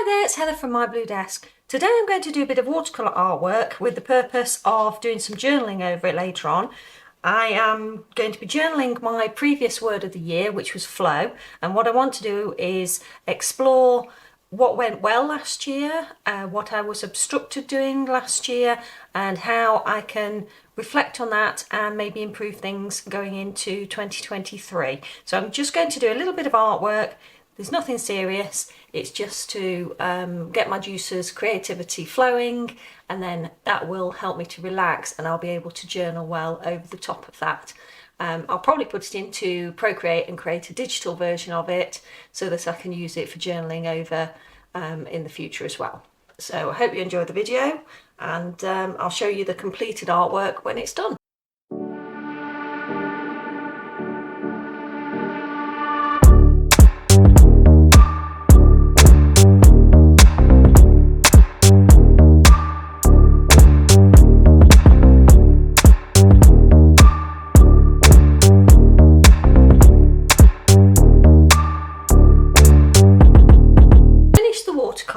Hi there, it's Heather from My Blue Desk. Today I'm going to do a bit of watercolour artwork with the purpose of doing some journaling over it later on. I am going to be journaling my previous word of the year, which was flow, and what I want to do is explore what went well last year, what I was obstructed doing last year, and how I can reflect on that and maybe improve things going into 2023. So I'm just going to do a little bit of artwork. There's nothing serious, it's just to get my juices, creativity flowing, and then that will help me to relax and I'll be able to journal well over the top of that. I'll probably put it into Procreate and create a digital version of it so that I can use it for journaling over in the future as well. So I hope you enjoyed the video, and I'll show you the completed artwork when it's done.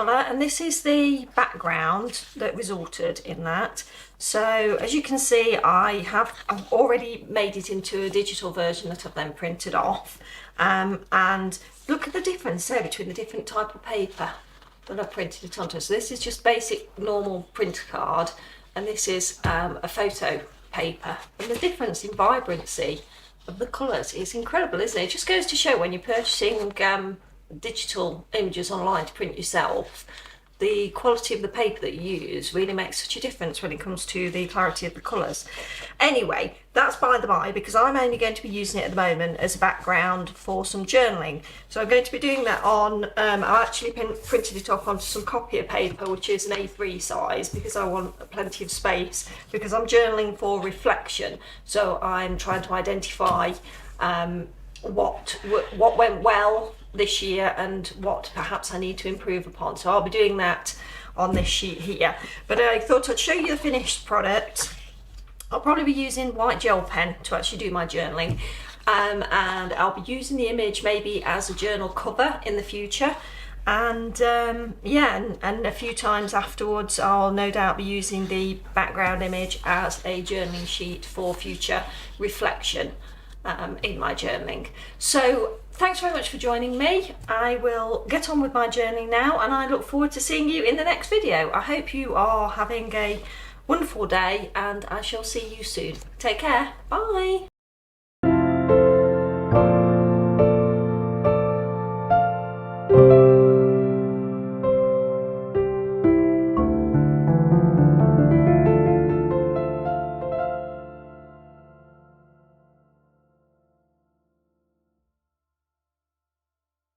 And this is the background that resulted in that. So as you can see, I've already made it into a digital version that I've then printed off, and look at the difference there between the different type of paper that I've printed it onto. So this is just basic normal print card, and this is a photo paper, and the difference in vibrancy of the colours is incredible, isn't it? It just goes to show when you're purchasing digital images online to print yourself, the quality of the paper that you use really makes such a difference when it comes to the clarity of the colours. Anyway, that's by the by, because I'm only going to be using it at the moment as a background for some journaling. So I'm going to be doing that on, I actually printed it off onto some copier paper, which is an A3 size, because I want plenty of space, because I'm journaling for reflection. So I'm trying to identify what went well this year and what perhaps I need to improve upon. So I'll be doing that on this sheet here. But I thought I'd show you the finished product. I'll probably be using white gel pen to actually do my journaling. And I'll be using the image maybe as a journal cover in the future. And yeah, and a few times afterwards I'll no doubt be using the background image as a journaling sheet for future reflection in my journaling. So thanks very much for joining me. I will get on with my journaling now, and I look forward to seeing you in the next video. I hope you are having a wonderful day, and I shall see you soon. Take care. Bye.